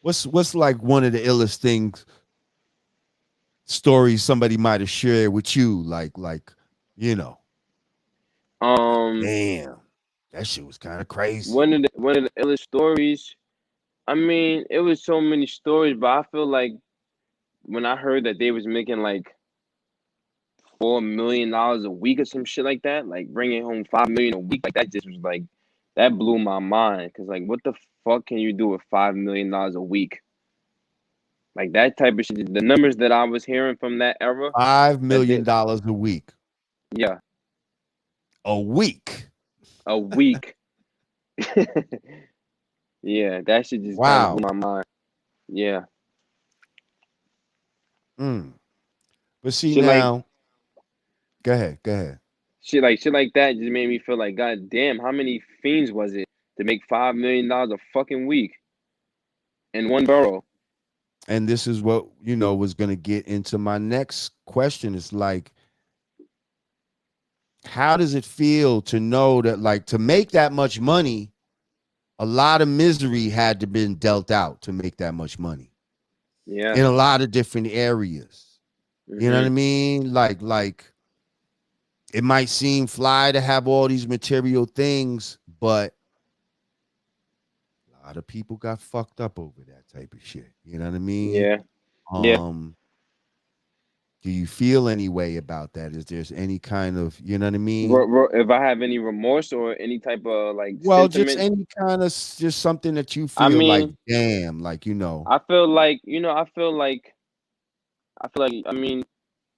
what's like one of the illest things stories somebody might have shared with you, like you know, like Um, damn, that shit was kind of crazy. one of the illest stories. I mean, it was so many stories, but I feel like when I heard that they was making like $4 million a week or some shit like that, like bringing home 5 million a week, like that just was like that blew my mind. Cause like, what the fuck can you do with $5 million a week? Like that type of shit. The numbers that I was hearing from that era, five that million did, dollars a week. yeah, A week. a week. Yeah, that shit just kind of blew Wow. my mind. Yeah, Mm. But see shit like now, go ahead, go ahead. shit like that just made me feel like, God damn, how many fiends was it to make $5 million a fucking week in one borough? And this is what was going to get into my next question. It's like, how does it feel to know that, like, to make that much money, a lot of misery had to been dealt out to make that much money Yeah. in a lot of different areas. You know what I Mhm. mean? Like it might seem fly to have all these material things, but a lot of people got fucked up over that type of shit. You know what I mean? Yeah. Yeah. Um, do you feel any way about that? Is there any kind of, you know what I mean? If I have any remorse or any type of like Well, just sentiment, any kind of just something that you I feel like, mean, damn, like I feel like I mean,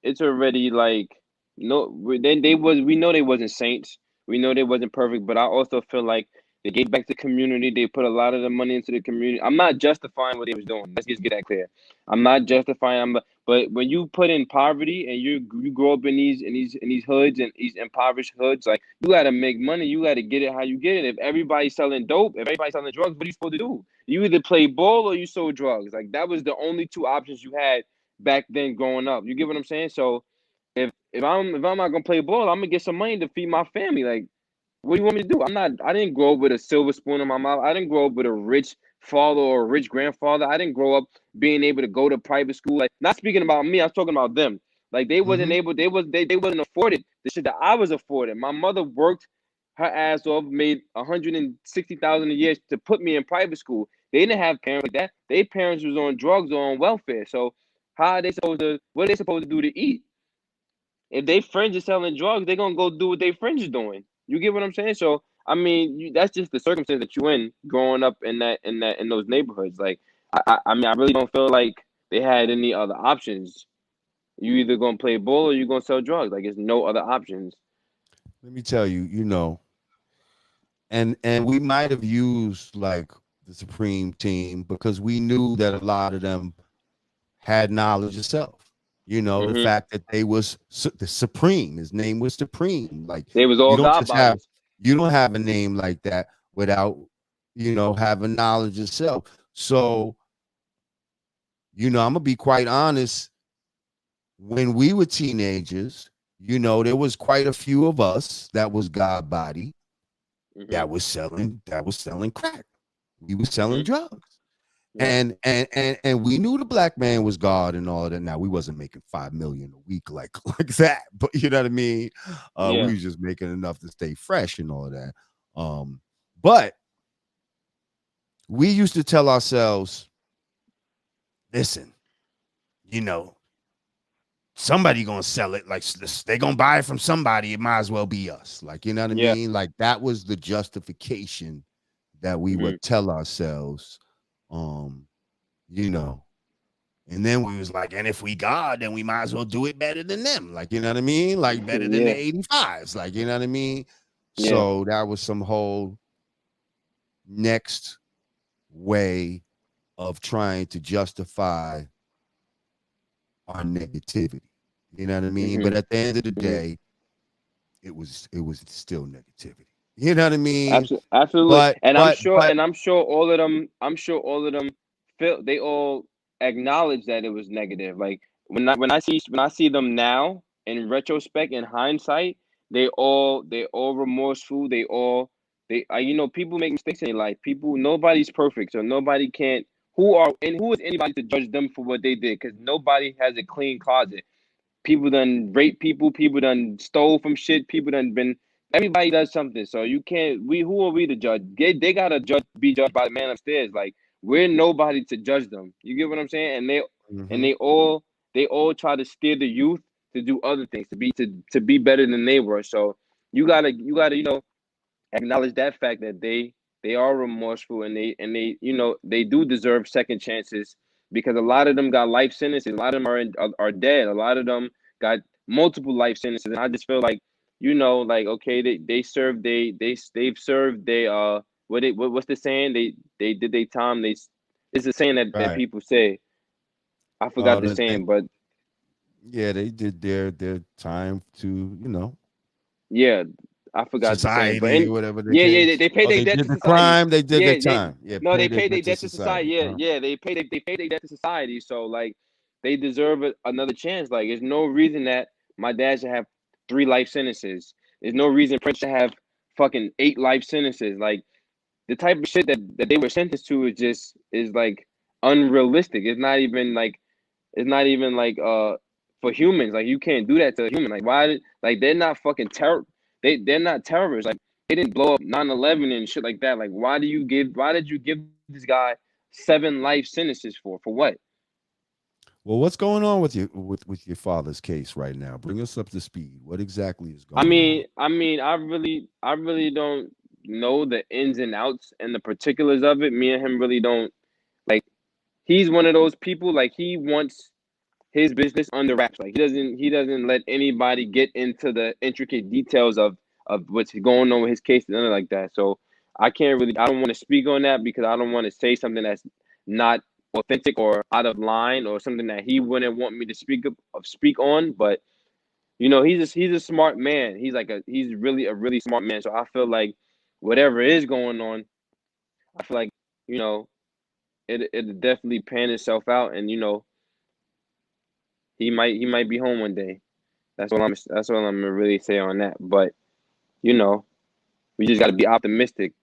it's already like no, they was we know they wasn't saints, we know they wasn't perfect, but I also feel like they gave back to the community. They put a lot of the money into the community. I'm not justifying what they was doing. Let's just get that clear. I'm not justifying. But when you put in poverty and you grow up in these hoods and these impoverished hoods, like you got to make money. You got to get it how you get it. If everybody's selling dope, if everybody's selling drugs, what are you supposed to do? You either play ball or you sold drugs. Like that was the only two options you had back then growing up. You get what I'm saying? So if I'm not gonna play ball, I'm gonna get some money to feed my family. Like, what do you want me to do? I didn't grow up with a silver spoon in my mouth. I didn't grow up with a rich father or a rich grandfather. I didn't grow up being able to go to private school. Like, not speaking about me, I'm talking about them. Like they wasn't mhm. able, they wasn't afforded the shit that I was afforded. My mother worked her ass off, made 160,000 a year to put me in private school. They didn't have parents like that. Their parents was on drugs or on welfare. So how are they supposed to? What are they supposed to do to eat? If they friends is selling drugs, they gonna go do what they friends is doing. You get what I'm saying? So I mean, that's just the circumstance that you in growing up in those neighborhoods. Like I mean, I really don't feel like they had any other options. You either gonna play ball or you gonna sell drugs. Like there's no other options. Let me tell you, and we might have used like the Supreme team because we knew that a lot of them had knowledge of self. The Hmm. fact that they was the Supreme, his name was Supreme. Like They was you all don't God just have bodies. you don't have a name like that without having knowledge of self. So I'm gonna be quite honest. When we were teenagers, there was quite a few of us that was God body Hmm. that was selling crack. We was selling Hmm. drugs. Yeah. And we knew the black man was God and all of that. Now we wasn't making 5 million a week like that, but you know what I mean. We Yeah. was just making enough to stay fresh and all of that. But we used to tell ourselves, listen, you know, somebody gonna sell it. Like they gonna buy it from somebody. It might as well be us. Like you know what I Yeah. mean. Like that was the justification that we Hmm. would tell ourselves. Um, you know. And then we was like, and if we God, then we might as well do it better than them. Like, you know what I mean? Like better than the Yeah. 85s. Like, you know what I mean? Yeah. So that was some whole next way of trying to justify our negativity. You know what I mean? Hmm. But at the end of the Hmm. day, it was still negativity. You know what I mean? Absolutely. Absolutely. But And I'm but sure. but And I'm sure all of them. I'm sure all of them feel. They all acknowledge that it was negative. Like when I see them now in retrospect, in hindsight, they all remorseful. They all they. People make mistakes in their life. People, nobody's perfect, so nobody can't who is anybody to judge them for what they did? Because nobody has a clean closet. People done rape people. People done stole from shit. People done been. Everybody does something. So you can't. Who are we to judge? They gotta be judged by the man upstairs. Like we're nobody to judge them. You get what I'm saying? And Mm-hmm. they all try to steer the youth to do other things, to be better than they were. So you gotta acknowledge that fact that they are remorseful, and they do deserve second chances, because a lot of them got life sentences. A lot of them are dead. A lot of them got multiple life sentences, and I just feel like like okay, they've served they what's the saying, they did their time. It's a saying that Right. people say. I forgot the saying, but Yeah, they did their time to, yeah, I forgot the saying, but society or whatever they yeah, came. they pay Oh, their they debt did to the society. crime, they did their Yeah, time. Yeah, no, pay they their pay their debt to debt to society. society. Yeah, yeah, they pay their debt to society. So like, they deserve another chance. Like, there's no reason that my dad should have 3 life sentences. There's no reason Prince should have fucking 8 life sentences. Like, the type of shit that they were sentenced to is like unrealistic. It's not even like for humans. Like, you can't do that to a human. Like, why? Like, they're not fucking they're not terrorists. Like, they didn't blow up 9/11 and shit like that. Like, why did you give this guy 7 life sentences for what? Well, what's going on with with your father's case right now? Bring us up to speed. What exactly is I going on? mean, I mean, I really don't know the ins and outs and the particulars of it. Me and him really don't, like, he's one of those people, like, he wants his business under wraps. Like, he doesn't let anybody get into the intricate details of what's going on with his case and nothing like that. So I don't want to speak on that, because I don't want to say something that's not authentic or out of line, or something that he wouldn't want me to speak on. But he's a smart man. He's really a really smart man. So I feel like whatever is going on, I feel like you know it definitely pan itself out, and he might be home one day. That's all I'm gonna really say on that. But you know, we just got to be optimistic.